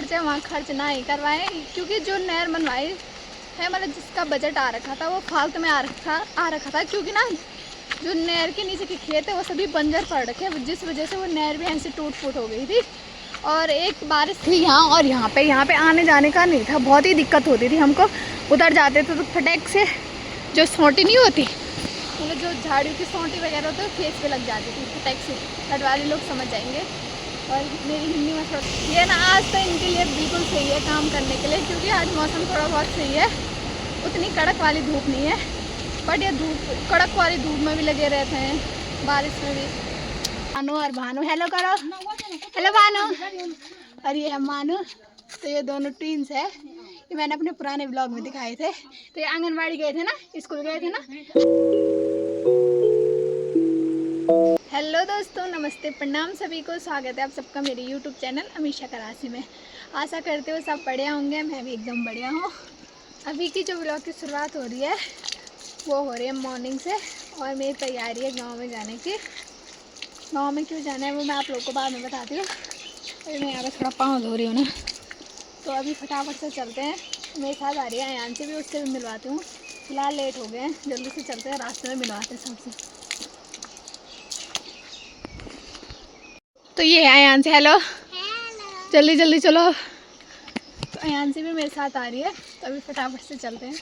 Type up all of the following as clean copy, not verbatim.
खर्च है वहाँ खर्च ना ही करवाएं, क्योंकि जो नहर बनवाई है मतलब जिसका बजट आ रखा था वो फालतू में आ रखा था, क्योंकि ना जो नहर के नीचे के खेत है वो सभी बंजर पड़ रखे, जिस वजह से वो नहर भी ऐसे टूट फूट हो गई थी। और एक बारिश थी यहाँ, और यहाँ पे आने जाने का नहीं था, बहुत ही दिक्कत होती थी हमको। उधर जाते थे तो फटक से जो सोंटी नहीं होती, मतलब जो झाड़ियों की सोंटी वगैरह होती है फेस पे लग जाती थी फटक से। हटवाली लोग समझ जाएंगे। और मेरी हिंदी में थोड़ा ये ना, आज तो इनके लिए बिल्कुल सही है काम करने के लिए, क्योंकि आज मौसम थोड़ा बहुत सही है, उतनी कड़क वाली धूप नहीं है। बट ये कड़क वाली धूप में भी लगे रहते हैं, बारिश में भी। भानु और भानु हेलो करो, हेलो भानु। और ये है मानू। तो ये दोनों ट्विंस है, ये मैंने अपने पुराने ब्लॉग में दिखाए थे। तो ये आंगनबाड़ी गए थे ना, स्कूल गए थे ना। हेलो दोस्तों, नमस्ते, प्रणाम सभी को। स्वागत है आप सबका मेरे यूट्यूब चैनल अमीशा करासी में। आशा करते हो सब बढ़िया होंगे, मैं भी एकदम बढ़िया हूँ। अभी की जो ब्लॉग की शुरुआत हो रही है वो हो रही है मॉर्निंग से, और मेरी तैयारी है गांव में जाने की। गांव में क्यों जाना है वो मैं आप लोगों को बाद में बताती हूँ। अभी मैं यहाँ पर थोड़ा पाँव धो रही हूँ ना, तो अभी फटाफट से चलते हैं। मेरे साथ आ रही है अयान से भी, उससे भी मिलवाती हूँ। फिलहाल लेट हो गए हैं, जल्दी से चलते हैं, रास्ते में मिलवाते हैं सबसे। तो ये है अयान से, हेलो जल्दी जल्दी चलो। तो अयान से भी मेरे साथ आ रही है, तो अभी फटाफट से चलते हैं।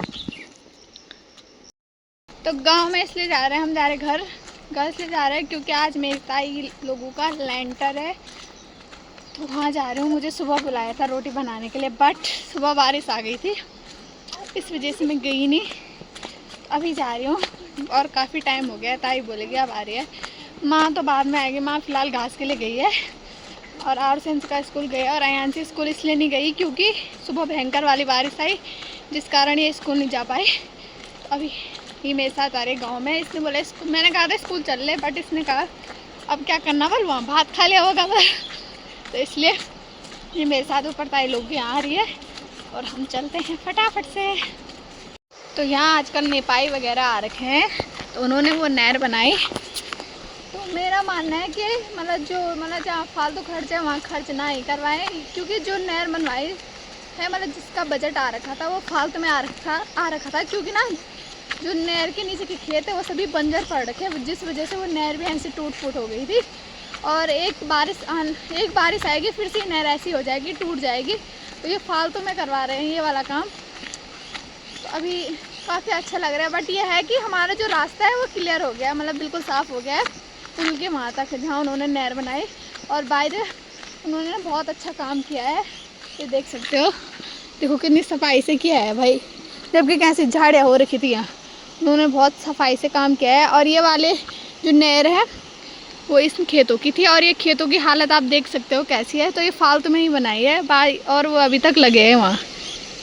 तो गांव में इसलिए जा रहे हैं, हम जा रहे हैं घर से जा रहे हैं, क्योंकि आज मेरे ताई लोगों का लेंटर है, तो वहाँ जा रहे हूँ। मुझे सुबह बुलाया था रोटी बनाने के लिए, बट सुबह बारिश आ गई थी, इस वजह से मैं गई नहीं। अभी जा रही हूँ, और काफ़ी टाइम हो गया। ताई बोलेगी अब आ रही है, माँ तो बाद में आएगी। माँ फ़िलहाल घास के लिए गई है, और आरसेंस का स्कूल गया। और अयांशी स्कूल इसलिए नहीं गई क्योंकि सुबह भयंकर वाली बारिश आई, जिस कारण ये स्कूल नहीं जा पाई। तो अभी ये मेरे साथ आ रही है गाँव में। इसने बोला मैंने कहा था स्कूल चल ले, बट इसने कहा अब क्या करना, बोल वहाँ भात खा लिया होगा मैं। तो इसलिए ये मेरे साथ ऊपर ताई लोग भी आ रही है, और हम चलते हैं फटाफट से। तो यहाँ आजकल नेपाई वगैरह आ रखे हैं, तो उन्होंने वो नहर बनाई। तो मेरा मानना है कि मतलब जहाँ फालतू खर्च है वहाँ खर्च ना ही करवाएं, क्योंकि जो नहर बनवाई है मतलब जिसका बजट आ रखा था वो फालतू में आ रखा था, क्योंकि ना जो नहर के नीचे के खेत है वो सभी बंजर पड़ रखे, जिस वजह से वो नहर भी ऐसे टूट फूट हो गई थी। और एक बारिश आएगी फिर से नहर ऐसी हो जाएगी, टूट जाएगी। तो ये फालतू में करवा रहे हैं ये वाला काम। तो अभी काफ़ी अच्छा लग रहा है, बट ये है कि हमारा जो रास्ता है वो क्लियर हो गया, मतलब बिल्कुल साफ़ हो गया है पुल के वहाँ तक जहाँ उन्होंने नहर बनाई। और बाहर उन्होंने बहुत अच्छा काम किया है, ये देख सकते हो। देखो कितनी सफाई से किया है भाई, जबकि कैसी झाड़ियाँ हो रखी थी यहाँ, उन्होंने बहुत सफाई से काम किया है। और ये वाले जो नहर है वो इस खेतों की थी, और ये खेतों की हालत आप देख सकते हो कैसी है। तो ये फालतू में ही बनाई है भाई, और वो अभी तक लगे हैं वहाँ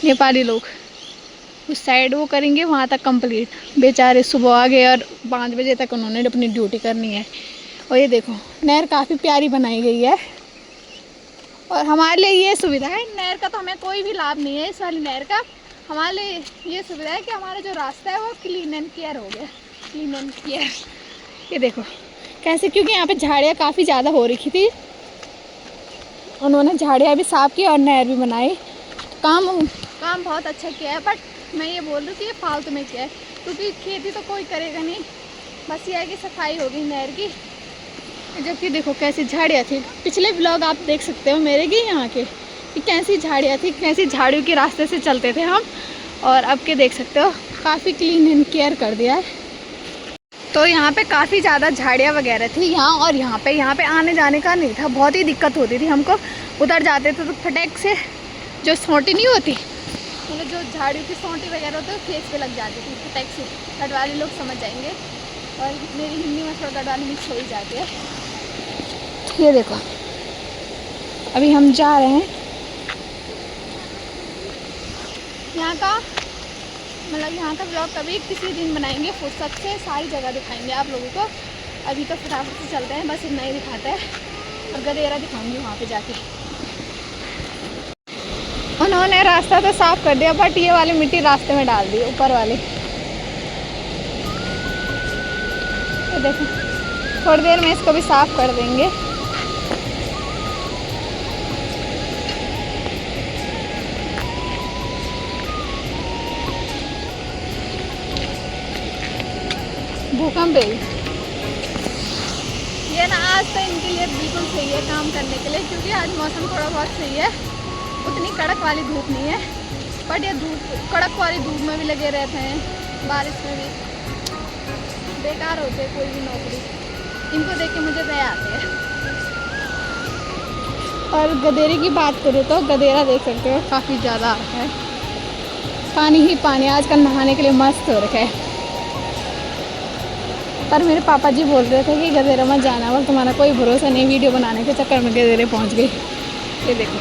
नेपाली लोग। उस साइड वो करेंगे वहाँ तक कंप्लीट, बेचारे सुबह आ गए और 5 बजे तक उन्होंने अपनी ड्यूटी करनी है। और ये देखो नहर काफ़ी प्यारी बनाई गई है, और हमारे लिए ये सुविधा है नहर का, तो हमें कोई भी लाभ नहीं है इस वाली नहर का। हमारे लिए ये सुविधा है कि हमारा जो रास्ता है वो क्लीन एंड केयर हो गया, क्लीन एंड केयर। ये देखो कैसे, क्योंकि यहाँ पे झाड़ियाँ काफ़ी ज़्यादा हो रखी थी, उन्होंने झाड़ियाँ भी साफ़ की और नहर भी बनाई। काम बहुत अच्छा किया है, बट मैं ये बोल रही हूँ कि ये फालतू में किया है, क्योंकि खेती तो कोई करेगा नहीं, बस ये है कि सफाई होगी नहर की। जबकि देखो कैसी झाड़ियाँ थी, पिछले ब्लॉग आप देख सकते हो मेरे कि यहाँ के कि कैसी झाड़ियाँ थी, कैसी झाड़ियों के रास्ते से चलते थे हम, और अब के देख सकते हो काफ़ी क्लीन एंड केयर कर दिया है। तो यहाँ पे काफ़ी ज़्यादा झाड़ियाँ वगैरह थी यहाँ, और यहाँ पे आने जाने का नहीं था, बहुत ही दिक्कत होती थी हमको। उधर जाते थे तो फटक से जो सोंटी नहीं होती, मतलब जो झाड़ियों की सोंटी वगैरह होती है फेस पे लग जाती थी फटक से। गढ़वाली लोग समझ जाएंगे, और मेरी हिंदी में थोड़ा गढ़वाली मिक्स हो ही जाती है। ये देखो अभी हम जा रहे हैं यहाँ का, मतलब यहाँ का ब्लॉग कभी किसी दिन बनाएंगे फुर्सत से, सारी जगह दिखाएंगे आप लोगों को। अभी तो फटाफट से चलते हैं, बस इतना ही दिखाता है, और गदेरा दिखाऊंगी वहाँ पे जाके। उन्होंने रास्ता तो साफ कर दिया, बट ये वाली मिट्टी रास्ते में डाल दी ऊपर वाली। तो देखो थोड़ी देर में इसको भी साफ कर देंगे। भूकंप है ये ना। आज तो इनके लिए बिल्कुल सही है काम करने के लिए, क्योंकि आज मौसम थोड़ा बहुत सही है, उतनी कड़क वाली धूप नहीं है। बट ये धूप, कड़क वाली धूप में भी लगे रहते हैं, बारिश में भी, बेकार होते है कोई भी नौकरी। इनको देख के मुझे दया आती है। और गधेरे की बात करूँ तो गधेरा देख सकते हो काफ़ी ज़्यादा आता है, पानी ही पानी। आजकल नहाने के लिए मस्त हो रखा है। पर मेरे पापा जी बोल रहे थे कि गधेरा मत जाना, और तुम्हारा कोई भरोसा नहीं, वीडियो बनाने के चक्कर में गधेरे पहुंच गई। ये देखो,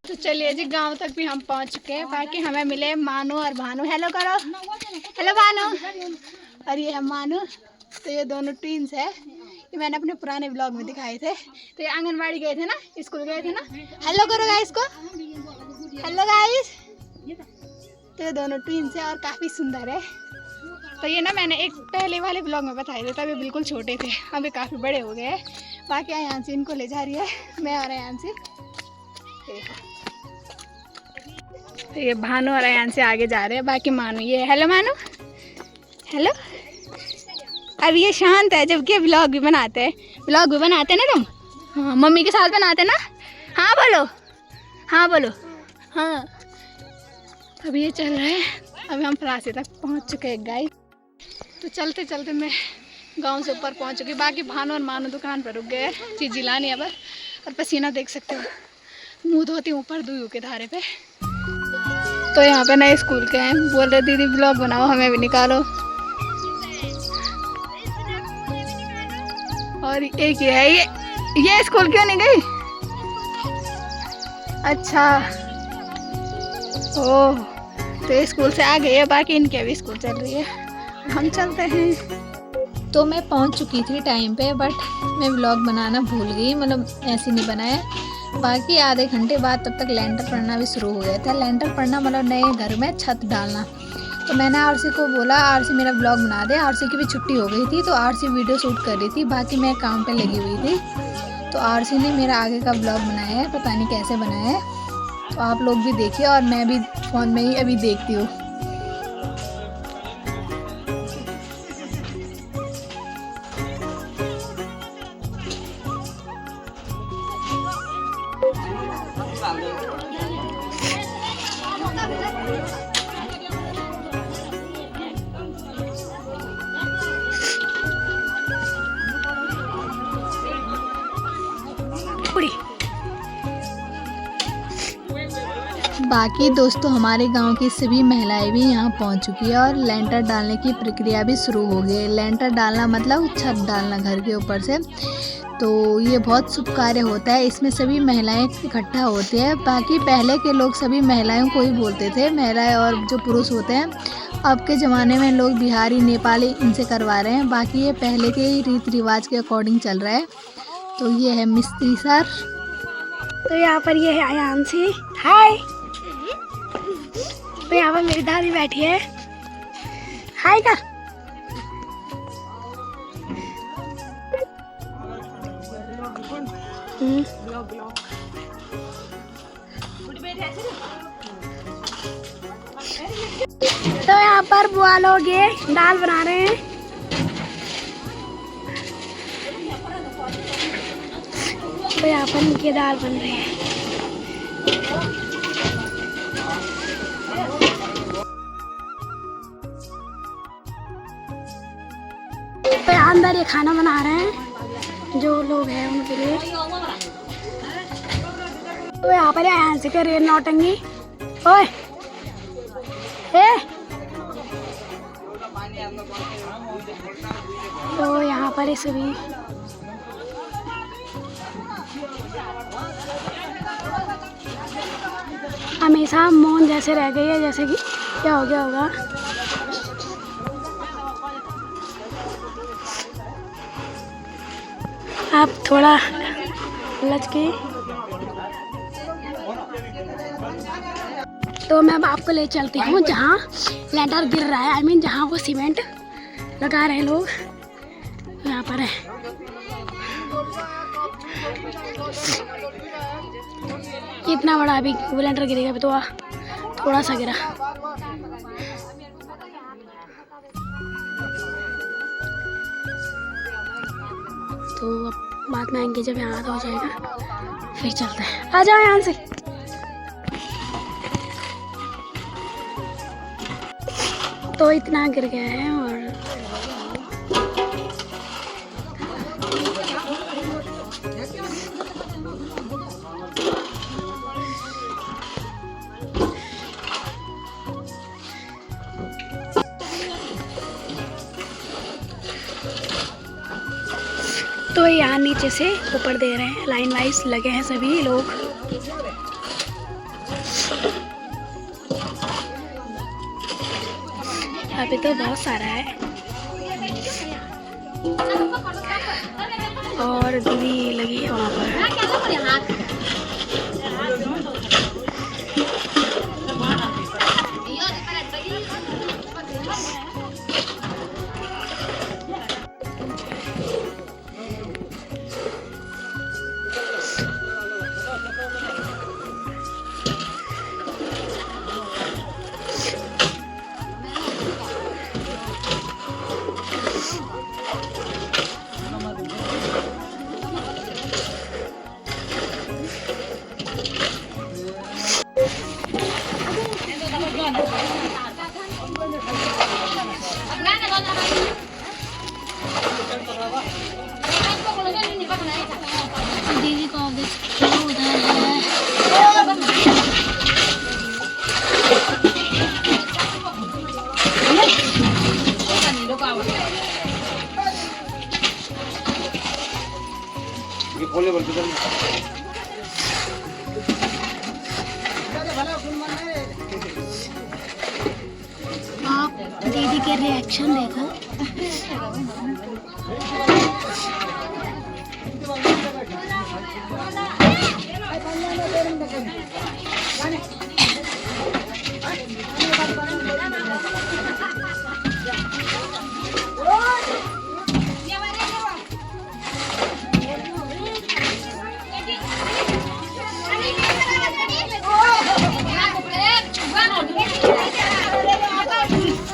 तो चलिए जी गांव तक भी हम पहुंच चुके हैं। बाकी हमें मिले मानू और भानु। हेलो करो, हेलो भानु। और ये है मानू। तो ये दोनों ट्विंस है, ये मैंने अपने पुराने ब्लॉग में दिखाए थे। तो ये आंगनबाड़ी गए थे ना, स्कूल गए थे ना। हेलो करो गाइस को, हेलो गाइस। तो ये दोनों ट्विंस है और काफ़ी सुंदर है। तो ये ना मैंने एक पहले वाले ब्लॉग में बताए थे, तभी बिल्कुल छोटे थे, अभी काफ़ी बड़े हो गए हैं। बाकी अयांशी इनको ले जा रही है, मैं और अयांशी। तो ये भानु और अयांशी आगे जा रहे हैं, बाकी मानू ये। हेलो मानू, हेलो। अब ये शांत है, जबकि व्लॉग भी बनाते हैं। व्लॉग भी बनाते ना तुम? हाँ, मम्मी के साथ बनाते ना? हाँ बोलो, हाँ बोलो, हाँ। अभी ये चल रहा है, अभी हम फलासे तक पहुंच चुके हैं गाइस। तो चलते चलते मैं गांव से ऊपर पहुंच चुकी। बाकी भानु और मानू दुकान पर रुक गए, चीज़ लानी है बस। और पसीना देख सकते हो, मुँह धोती हूँ ऊपर दुई के धारे पे। तो यहाँ पे नए स्कूल के हैं, बोल रहे दीदी ब्लॉग बनाओ, हमें भी निकालो। और एक ये है, ये स्कूल क्यों नहीं गई? अच्छा, ओह, तो स्कूल से आ गई है। बाकी इनके अभी स्कूल चल रही है, हम चलते हैं। तो मैं पहुंच चुकी थी टाइम पे, बट मैं व्लॉग बनाना भूल गई, मतलब ऐसे नहीं बनाया। बाकी आधे घंटे बाद तब तक लेंटर पड़ना भी शुरू हो गया था। लेंटर पड़ना मतलब नए घर में छत डालना। तो मैंने आरसी को बोला, आरसी मेरा ब्लॉग बना दे। आरसी की भी छुट्टी हो गई थी, तो आरसी वीडियो शूट कर रही थी, बाकी मैं काम पे लगी हुई थी। तो आरसी ने मेरा आगे का ब्लॉग बनाया है, पता नहीं कैसे बनाया है। तो आप लोग भी देखिए, और मैं भी फ़ोन में ही अभी देखती हूँ। बाकी दोस्तों हमारे गांव की सभी महिलाएं भी यहां पहुंच चुकी है, और लेंटर डालने की प्रक्रिया भी शुरू हो गई है। लेंटर डालना मतलब छत डालना घर के ऊपर से। तो ये बहुत शुभ कार्य होता है, इसमें सभी महिलाएं इकट्ठा होती है। बाकी पहले के लोग सभी महिलाओं को ही बोलते थे, महिलाएं और जो पुरुष होते हैं। अब के ज़माने में लोग बिहारी, नेपाली इनसे करवा रहे हैं। बाकी ये पहले के ही रीति रिवाज के अकॉर्डिंग चल रहा है। तो ये है मिस्त्री सर। तो यहाँ पर ये है अयांशी, हाय। तो यहाँ पर मेरी दादी बैठी है, हाय का। तो यहाँ पर बुआ लोग ये दाल बना रहे हैं। तो यहाँ पर इनकी दाल बन रही है। तो यहाँ अंदर ये खाना बना रहे हैं जो लोग हैं उनके लिए। तो यहाँ पर अयांशी के रेल नौटंगी, ओए ए। तो यहाँ पर ये सभी हमेशा मौन जैसे रह गई है, जैसे कि क्या हो गया होगा। आप थोड़ा लच के। तो मैं अब आपको ले चलती हूँ जहाँ लेंटर गिर रहा है, आई मीन जहाँ वो सीमेंट लगा रहे हैं लोग, यहाँ पर है। कितना बड़ा अभी लेंटर गिरेगा, अभी तो थोड़ा सा गिरा। तो अब बाद में आएंगे जब यहाँ आधा हो जाएगा फिर चलते हैं। आ जाओ यहाँ से। तो इतना गिर गया है और तो यहाँ नीचे से ऊपर दे रहे हैं, लाइन वाइज लगे हैं सभी लोग। अभी तो बहुत सारा है और दीदी लगी है वहाँ पर। दीदी को उधर है। आप दीदी के रिएक्शन देखो।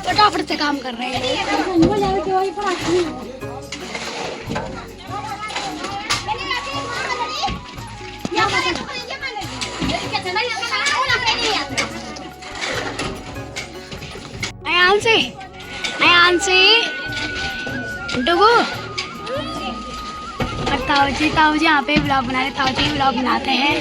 फटाफट से काम कर रहे हैं। आयांशी डुगू और ताऊ जी यहाँ पे ब्लॉग बना रहे। ताऊ जी ब्लॉग बनाते हैं।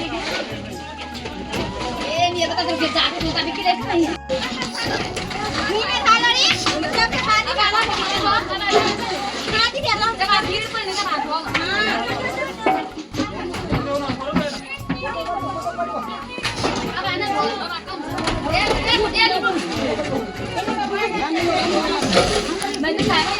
मैं